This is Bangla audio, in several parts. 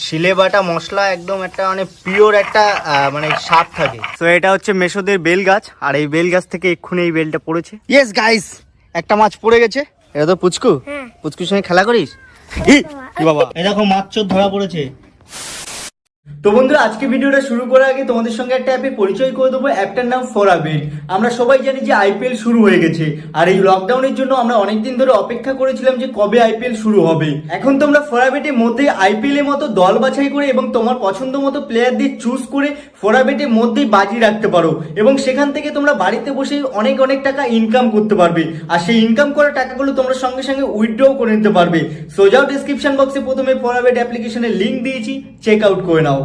শিলে বাটা মশলা একদম একটা মানে পিওর একটা মানে স্বাদ থাকে। তো এটা হচ্ছে মেশোদের বেল গাছ, আর এই বেল গাছ থেকে এক্ষুনি এই বেলটা পড়েছে। ইয়েস গাইস, একটা মাছ পড়ে গেছে। এটা তো পুচকু, পুচকুর সঙ্গে খেলা করিস? কি বাবা, এরকম মাছ চোর ধরা পড়েছে। তো বন্ধুরা, আজকে ভিডিওটা শুরু করার আগে তোমাদের সঙ্গে একটা অ্যাপের পরিচয় করে দেবো। অ্যাপটার নাম ফোরাবেট। আমরা সবাই জানি যে আইপিএল শুরু হয়ে গেছে, আর এই লকডাউনের জন্য আমরা অনেকদিন ধরে অপেক্ষা করেছিলাম যে কবে আইপিএল শুরু হবে। এখন তোমরা ফোরাবেটের মধ্যে আইপিএল এর মতো দল বাছাই করে এবং তোমার পছন্দ মতো প্লেয়ারদের চুজ করে ফোরাবেটের মধ্যেই বাজি রাখতে পারো, এবং সেখান থেকে তোমরা বাড়িতে বসে অনেক অনেক টাকা ইনকাম করতে পারবে। আর সেই ইনকাম করা টাকাগুলো তোমরা সঙ্গে সঙ্গে উইথড্রও করে নিতে পারবে। সো যাও, ডেসক্রিপশন বক্সে প্রথমে ফোরাবেট অ্যাপ্লিকেশনের লিঙ্ক দিয়েছি, চেক আউট করে নাও।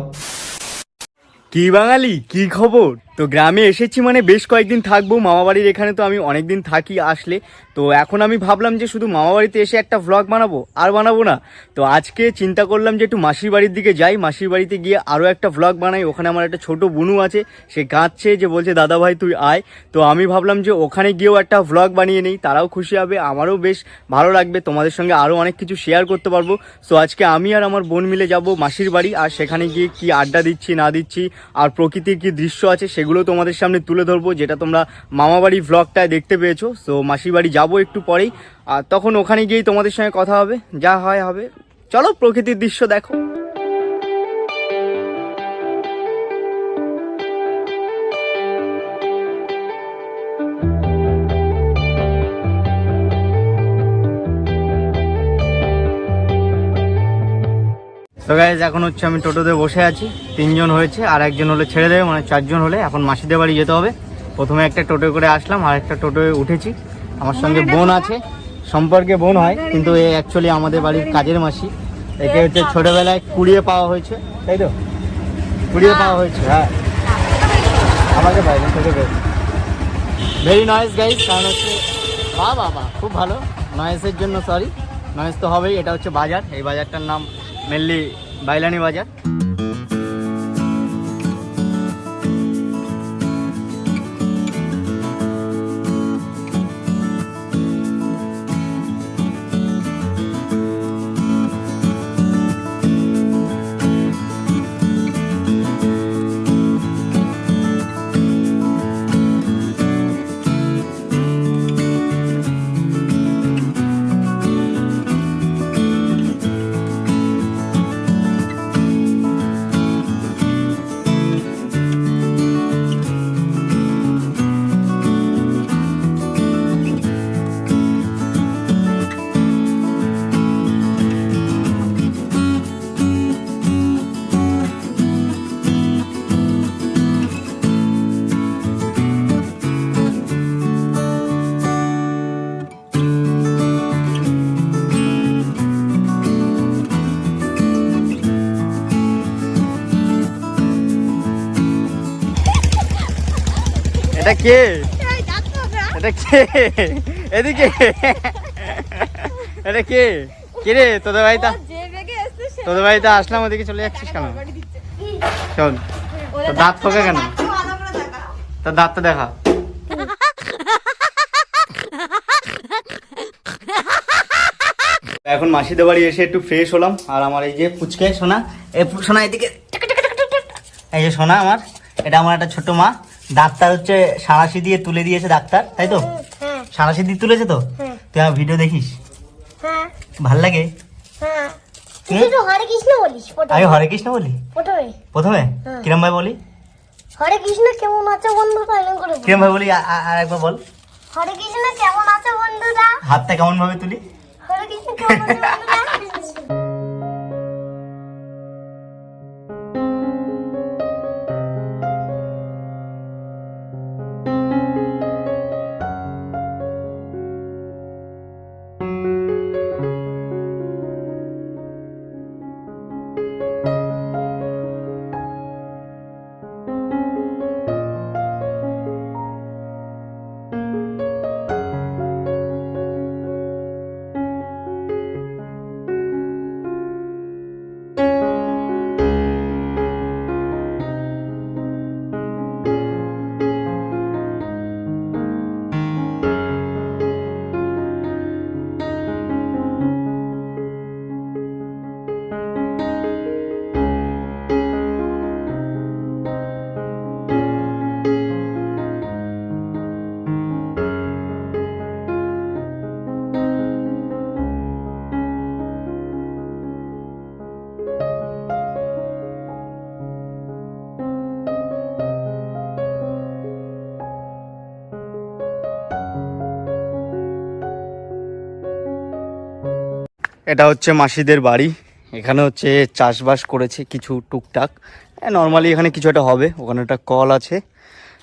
কি বাঙালি, কি খবর? তো গ্রামে এসেছি মানে বেশ কয়েকদিন থাকবো। মামাবাড়ির এখানে তো আমি অনেকদিন থাকি আসলে। তো এখন আমি ভাবলাম যে শুধু মামাবাড়িতে এসে একটা ভ্লগ বানাবো, আর বানাবো না। তো আজকে চিন্তা করলাম যে একটু মাসির বাড়ির দিকে যাই, মাসির বাড়িতে গিয়ে আরও একটা ভ্লগ বানাই। ওখানে আমার একটা ছোট বুনু আছে, সে কাঁদছে, যে বলছে দাদা ভাই তুই আয়। তো আমি ভাবলাম যে ওখানে গিয়েও একটা ভ্লগ বানিয়ে নেই, তারাও খুশি হবে, আমারও বেশ ভালো লাগবে, তোমাদের সঙ্গে আরও অনেক কিছু শেয়ার করতে পারবো। সো আজকে আমি আর আমার বোন মিলে যাব মাসির বাড়ি, আর সেখানে গিয়ে কি আড্ডা দিচ্ছি না দিচ্ছি আর প্রকৃতির কি দৃশ্য আছে সেগুলো তোমাদের সামনে তুলে ধরবো, যেটা তোমরা মামাবাড়ি ভ্লগটায় দেখতে পেয়েছো। সো মাসির বাড়ি যাবো একটু পরেই, আর তখন ওখানে গিয়েই তোমাদের সঙ্গে কথা হবে, যা হয় হবে। চলো প্রকৃতির দৃশ্য দেখো। তো গাইজ, এখন হচ্ছে আমি টোটোতে বসে আছি, 3জন হয়েছে, আর একজন হলে ছেড়ে দেবে, মানে 4জন হলে এখন মাসিদের বাড়ি যেতে হবে। প্রথমে একটা টোটো করে আসলাম, আর একটা টোটোয় উঠেছি। আমার সঙ্গে বোন আছে, সম্পর্কে বোন হয়, কিন্তু এ অ্যাকচুয়ালি আমাদের বাড়ির কাজের মাসি। একে হচ্ছে ছোটবেলায় কুড়িয়ে পাওয়া হয়েছে, তাই তো? কুড়িয়ে পাওয়া হয়েছে, হ্যাঁ। আমাকে পাইবেন তোকে পেয়েছে। ভেরি নয়েজ গাইজ, কারণ হচ্ছে বাবা খুব ভালো। নয়েজের জন্য সরি, নয়েজ তো হবেই। এটা হচ্ছে বাজার, এই বাজারটার নাম মেনলি বাইলানি বাজার। এটা কে? এটা কে? এদিকে এটা কে? কে রে? তোদের বাড়িতে, তোদের বাড়িতে আসলাম, ওদিকে চলে যাচ্ছিস কেন? শোন, তোর দাঁত ফোকে কেন? তোর দাঁতটা দেখা। এখন মাসিদের বাড়ি এসে একটু ফ্রেশ হলাম, আর আমার এই যে পুচকে সোনা, এই সোনা এদিকে, এই যে সোনা আমার, এটা আমার একটা ছোট মা। ডাক্তার হচ্ছে সাঁড়াশি দিয়ে তুলে দিয়েছে ডাক্তার, তাই তো? সাঁড়াশি দিয়ে তুলেছে তো? তুই আমার ভিডিও দেখিস? ভাল লাগে? হরে কৃষ্ণ বলিস? আগে হরে কৃষ্ণ বলি প্রথমে কিরম ভাই বলি? হরে কৃষ্ণ কেমন আছে বন্ধুরা? কিরম ভাই বলি? আর একবার বল। হরে কৃষ্ণ কেমন আছে বন্ধুরা? হাতটা কেমন ভাবে তুলি? হরে কৃষ্ণ কেমন আছে বন্ধুরা? এটা হচ্ছে মাসিদের বাড়ি। এখানে হচ্ছে চাষবাস করেছে কিছু টুকটাক, নর্মালি এখানে কিছু একটা হবে। ওখানে একটা কল আছে,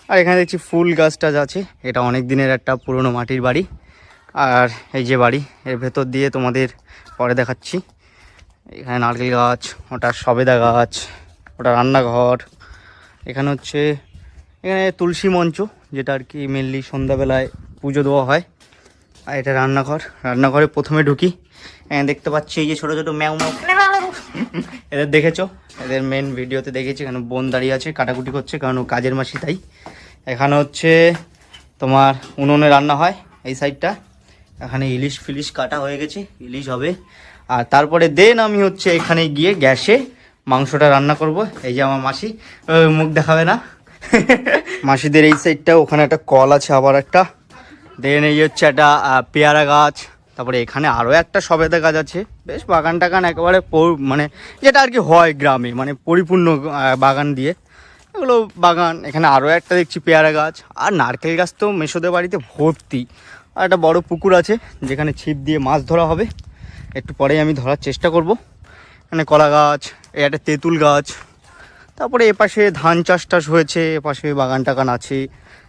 আর এখানে দেখছি ফুল গাছ টাছ আছে। এটা অনেক দিনের একটা পুরনো মাটির বাড়ি। আর এই যে বাড়ি, এর ভেতর দিয়ে তোমাদের পরে দেখাচ্ছি। এখানে নারকেল গাছ, ওটা সবেদা গাছ, ওটা রান্নাঘর। এখানে হচ্ছে এখানে তুলসী মঞ্চ, যেটা আর কি মেনলি সন্ধ্যাবেলায় পুজো দেওয়া হয়। আর এটা রান্নাঘর। রান্নাঘরে প্রথমে ঢুকি, এখানে দেখতে পাচ্ছি এই যে ছোটো ছোটো ম্যাও ম্যাও, এদের দেখেছো, এদের মেন ভিডিওতে দেখেছি। এখানে বোন দাঁড়িয়ে আছে, কাটাকুটি করছে, কারণ ও কাজের মাসি তাই। এখানে হচ্ছে তোমার উনুনে রান্না হয় এই সাইডটা। এখানে ইলিশ ফিলিশ কাটা হয়ে গেছে, ইলিশ হবে। আর তারপরে দেন আমি হচ্ছে এখানে গিয়ে গ্যাসে মাংসটা রান্না করব। এই যে আমার মাসি, মুখ দেখাবে না। মাসিদের এই সাইডটা, ওখানে একটা কল আছে আবার একটা। দেন এই হচ্ছে একটা পেয়ারা গাছ। তারপরে এখানে আরও একটা সবেদা গাছ আছে। বেশ বাগান টাগান একেবারে মানে যেটা আর কি হয় গ্রামে, মানে পরিপূর্ণ বাগান দিয়ে এগুলো বাগান। এখানে আরও একটা দেখছি পেয়ারা গাছ, আর নারকেল গাছ তো মেসোদের বাড়িতে ভর্তি। আর একটা বড় পুকুর আছে যেখানে ছিপ দিয়ে মাছ ধরা হবে, একটু পরেই আমি ধরার চেষ্টা করব। এখানে কলা গাছ, এই একটা তেঁতুল গাছ। তারপরে এপাশে ধান চাষ টাস হয়েছে, এপাশে বাগান টাগান আছে।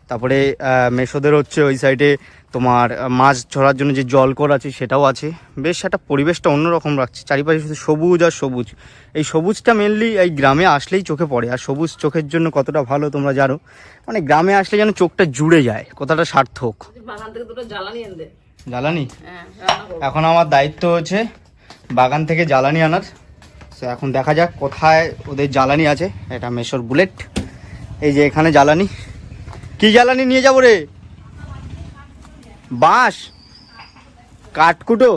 তারপরে মেসোদের হচ্ছে ওই সাইডে তোমার মাছ ধরার জন্য যে জলকর আছে সেটাও আছে। বেশ একটা পরিবেশটা অন্যরকম রাখছে, চারিপাশে শুধু সবুজ আর সবুজ। এই সবুজটা মেনলি এই গ্রামে আসলেই চোখে পড়ে। আর সবুজ চোখের জন্য কতটা ভালো তোমরা জানো, মানে গ্রামে আসলে যেন চোখটা জুড়ে যায়, কথাটা সার্থক। জ্বালানি এখন আমার দায়িত্ব হচ্ছে বাগান থেকে জ্বালানি আনার। তো এখন দেখা যাক কোথায় ওদের জ্বালানি আছে। এটা মেসোর বুলেট, এই যে এখানে জ্বালানি। কি জ্বালানি নিয়ে যাবো রে? বাঁশ, কাঠকুটো,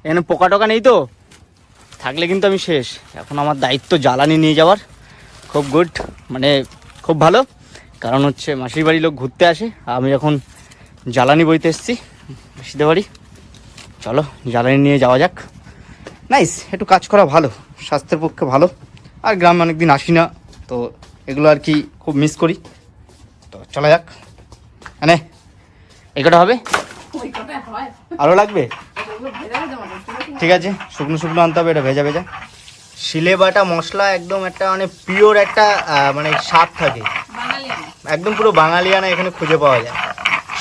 এখানে পোকা টোকা নেই তো? থাকলে কিন্তু আমি শেষ। এখন আমার দায়িত্ব জ্বালানি নিয়ে যাওয়ার। খুব গুড, মানে খুব ভালো, কারণ হচ্ছে মাসির বাড়ি লোক ঘুরতে আসে, আমি এখন জ্বালানি বইতে এসেছি মাসিদের বাড়ি। চলো জ্বালানি নিয়ে যাওয়া যাক। নাইস, একটু কাজ করা ভালো, স্বাস্থ্যের পক্ষে ভালো। আর গ্রামে অনেকদিন আসি না, তো এগুলো আর কি খুব মিস করি। তো চলা যাক। মানে এই কটা হবে, আরও লাগবে? ঠিক আছে, শুকনো শুকনো আনতে হবে, এটা ভেজা ভেজা। শিলে বাটা মশলা একদম একটা মানে পিওর একটা মানে স্বাদ থাকে, একদম পুরো বাঙালিয়ানা এখানে খুঁজে পাওয়া যায়।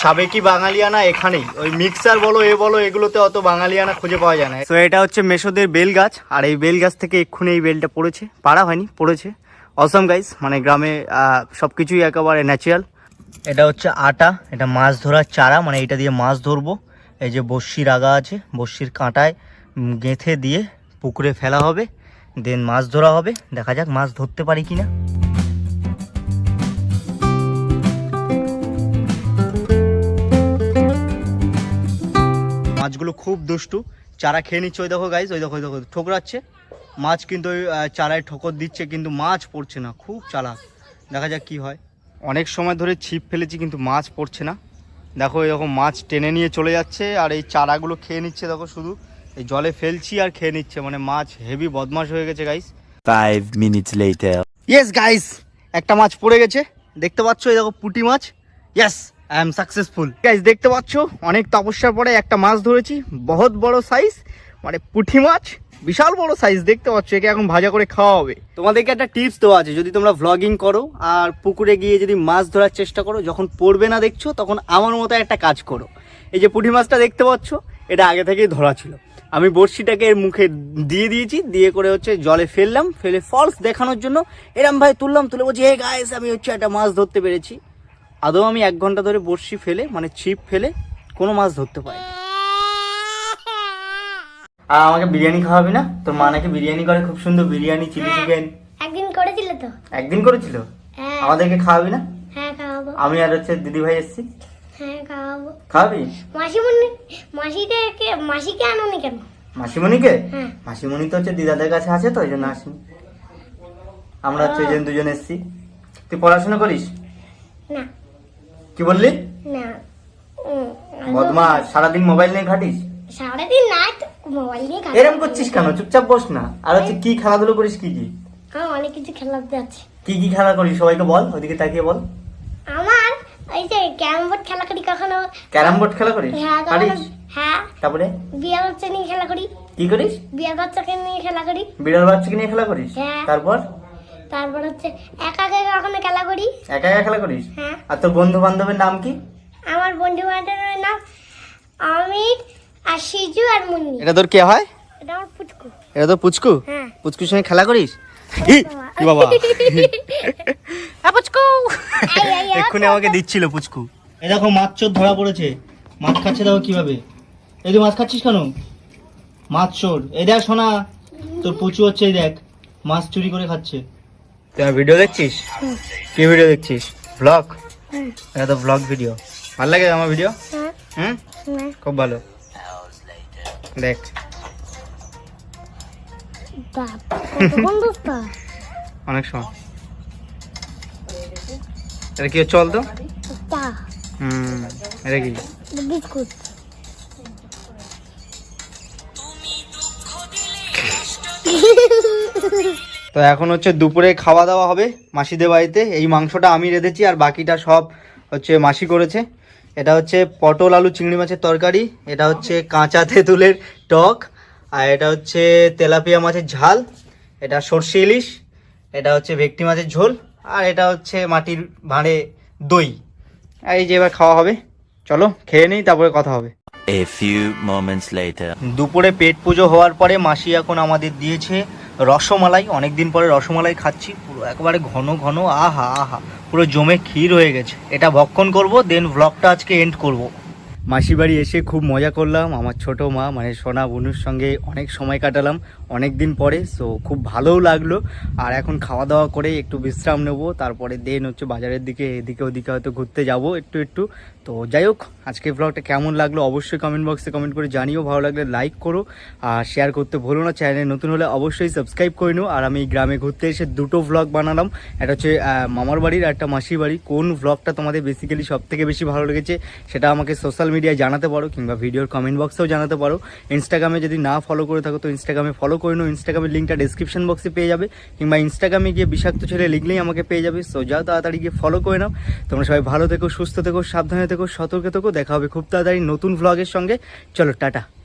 সাবেকি বাঙালিয়ানা এখানেই, ওই মিক্সার বলো এ বলো এগুলোতে অত বাঙালিয়ানা খুঁজে পাওয়া যায় না। তো এটা হচ্ছে মেসোদের বেল গাছ, আর এই বেল গাছ থেকে এক্ষুনি এই বেলটা পড়েছে, পাড়া হয়নি, পড়েছে। অসম গাইস, মানে গ্রামে সব কিছুই একেবারে ন্যাচারাল। এটা হচ্ছে আটা, এটা মাছ ধরার চারা, মানে এটা দিয়ে মাছ ধরবো। এই যে বড়শির আগা আছে, বড়শির কাঁটায় গেঁথে দিয়ে পুকুরে ফেলা হবে, দেন মাছ ধরা হবে। দেখা যাক মাছ ধরতে পারি কিনা। মাছগুলো খুব দুষ্টু, চারা খেয়ে নিচ্ছে। ওই দেখো গাইস, ওই দেখো, ওই দেখো ঠোকরাচ্ছে মাছ, কিন্তু ওই চারায় ঠোকর দিচ্ছে, কিন্তু মাছ পড়ছে না। খুব চালাক, দেখা যাক কি হয়। অনেক সময় ধরে ছিপ ফেলেছি কিন্তু মাছ পড়ছে না। দেখো এরকম মাছ টেনে নিয়ে চলে যাচ্ছে, আর এই চারাগুলো খেয়ে নিচ্ছে। দেখো শুধু এই জলে ফেলছি আর খেয়ে নিচ্ছে, মানে মাছ হেভি বদমাশ হয়ে গেছে guys. 5 minutes later. Yes guys, একটা মাছ পড়ে গেছে, দেখতে পাচ্ছ, এই দেখো পুঁটি মাছ। Yes, I am successful guys. দেখতে পাচ্ছ অনেক তপস্যার পরে একটা মাছ ধরেছি, বহুত বড় সাইজ, মানে পুঁটি মাছ, বিশাল বড় সাইজ। দেখতে পাচ্ছ, একে এখন ভাজা করে খাওয়া হবে। তোমাদেরকে একটা টিপস দেওয়া আছে, যদি তোমরা ভ্লগিং করো আর পুকুরে গিয়ে যদি মাছ ধরার চেষ্টা করো, যখন পড়বে না দেখছো, তখন আমার মতো একটা কাজ করো। এই যে পুঁটি মাছটা দেখতে পাচ্ছ, এটা আগে থেকেই ধরা ছিল। আমি বড়শিটাকে এর মুখে দিয়ে দিয়েছি, দিয়ে করে হচ্ছে জলে ফেললাম, ফেলে ফলস দেখানোর জন্য এরম ভাই তুললাম, তুলে বলছি হে গাইস আমি হচ্ছে একটা মাছ ধরতে পেরেছি। আদৌ আমি 1 ঘন্টা ধরে বড়শি ফেলে, মানে ছিপ ফেলে কোনো মাছ ধরতে পারিনি। আর আমাকে বিরিয়ানি খাওয়াবি না? তোর মা নাকি বিরিয়ানি করে, খুব সুন্দর বিরিয়ানি, চিলি চিকেন। একদিন করেছিল তো। একদিন করেছিল? হ্যাঁ। আমাদেরকে খাওয়াবি না? হ্যাঁ খাওয়াবো। আমি আর হচ্ছে দিদি ভাই এসেছি। হ্যাঁ খাওয়াবো। খাওয়াবি? মাসিকে আনোনি কেন? মাসিমণিকে? হ্যাঁ। মাসিমণি তো হচ্ছে দিদাদের কাছে আছে, তো ওই জন্য আসিনি। আমরা হচ্ছে এই জন্য দুজন এসেছি। তুই পড়াশোনা করিস? না। কি বললি? না। বদমাস, সারাদিন মোবাইল নিয়ে ঘাটিস? সারাদিন না, মোবাইল নিয়ে এরম করছিস কেন? চুপচাপ বস না। আর হচ্ছে কি খেলাধুলো করিস? কি কি অনেক কিছু খেলাতে আছে। কি কি খেলা করিস সবাইকে বল, ওইদিকে তাকিয়ে বল। আমার এই যে ক্যারাম বোর্ড খেলা করি, কখনো ক্যারাম বোর্ড খেলা করিস? হ্যাঁ পারিস? হ্যাঁ। তারপরে বিয়ার চেনি খেলা করি। কি করিস? বিয়ার বাচ্চাকে নিয়ে খেলা করি। বিড়াল বাচ্চাকে নিয়ে খেলা করিস? হ্যাঁ। তারপর তারপর হচ্ছে একা একা কখনো খেলা করি। একা একা খেলা করিস? হ্যাঁ। আর তোর বন্ধু বান্ধবের নাম কি? আমার বন্ধু বান্ধবের নাম অমিত আর সিজু আর মুন্নি। এটা তোর কে হয়? এটা আমার পুচকু। এটা তো পুচকু? হ্যাঁ। পুচকুর সঙ্গে খেলা করিস? ই, কি বাবা পুচকু এই, এই, এই, এক্ষুনি আমাকে দিচ্ছিল পুচকু। এই দেখো মাছ চোর ধরা পড়েছে। মাছ খাচ্ছে দেখো কিভাবে। এই তুই মাছ খাচ্ছিস কেন? মাছ চোর। এই দেখ সোনা, তোর পুচু হচ্ছে, এই দেখ মাছ চুরি করে খাচ্ছে। তুই ভিডিও দেখছিস? কি ভিডিও দেখছিস? ব্লগ? এটা তো ব্লগ ভিডিও। ভালো লাগে আমার ভিডিও? হ্যাঁ, হুম, হ্যাঁ। খুব ভালো। দেখ বাপ, কতক্ষণ দোস্ত? অনেক সময়। এটা কি চল তো? চা, এটা কি? বিস্কুট। তো এখন হচ্ছে দুপুরে খাওয়া দাওয়া হবে মাসিদের বাড়িতে। এই মাংসটা আমি রেঁধেছি আর বাকিটা সব হচ্ছে মাসি করেছে। এটা হচ্ছে পটল আলু চিংড়ি মাছের তরকারি, এটা হচ্ছে কাঁচা তেঁতুলের টক, আর এটা হচ্ছে তেলাপিয়া মাছের ঝাল, এটা সর্ষে ইলিশ, এটা হচ্ছে ভেটকি মাছের ঝোল, আর এটা হচ্ছে মাটির ভাঁড়ে দই। আর এই যে এবার খাওয়া হবে, চলো খেয়ে নিই তারপরে কথা হবে। A few moments later. দুপুরে পেট পুজো হওয়ার পরে মাসি এখন আমাদের দিয়েছে রসমালাই। অনেকদিন পরে রসমালাই খাচ্ছি, পুরো একবারে ঘন ঘন, আহা আহা, পুরো জমে ক্ষীর হয়ে গেছে। এটা ভক্ষণ করব, দেন ব্লগটা আজকে এন্ড করব। মাসি বাড়ি এসে খুব মজা করলাম। আমার ছোট মা মানে সোনা বোনের সঙ্গে অনেক সময় কাটালাম অনেক দিন পরে, সো খুব ভালোও লাগলো। আর এখন খাওয়া দাওয়া করে একটু বিশ্রাম নেব, তারপরে দেন হচ্ছে বাজারের দিকে এদিকে ওদিকে হয়তো ঘুরতে যাব একটু একটু। তো যাই হোক, আজকে ব্লগটা কেমন লাগলো অবশ্যই কমেন্ট বক্সে কমেন্ট করে জানিও। ভালো লাগলে লাইক করো আর শেয়ার করতে ভুলো না। চ্যানেলে নতুন হলে অবশ্যই সাবস্ক্রাইব করে নিও। আর আমি গ্রামে ঘুরতে এসে দুটো ব্লগ বানালাম, একটা হচ্ছে মামার বাড়ির আর একটা মাসির বাড়ি। কোন ব্লগটা তোমাদের বেসিক্যালি সব থেকে বেশি ভালো লেগেছে সেটা আমাকে সোশ্যাল মিডিয়ায় জানাতে পারো, কিংবা ভিডিওর কমেন্ট বক্সেও জানাতে পারো। ইনস্টাগ্রামে যদি না ফলো করে থাকো তো ইনস্টাগ্রামে ফলো করে নিও। ইনস্টাগ্রামের লিঙ্কটা ডেসক্রিপশন বক্সে পেয়ে যাবে, কিংবা ইনস্টাগ্রামে গিয়ে বিষাক্ত ছেলে লিখলেই আমাকে পেয়ে যাবে। সো যাও তাড়াতাড়ি গিয়ে ফলো করে নাও। তোমরা সবাই ভালো থেকো, সুস্থ থেকো, সাবধানে থেকো, সতর্ক থেকো। দেখা হবে খুব তাড়াতাড়ি নতুন ভ্লগের সঙ্গে। চলো টাটা।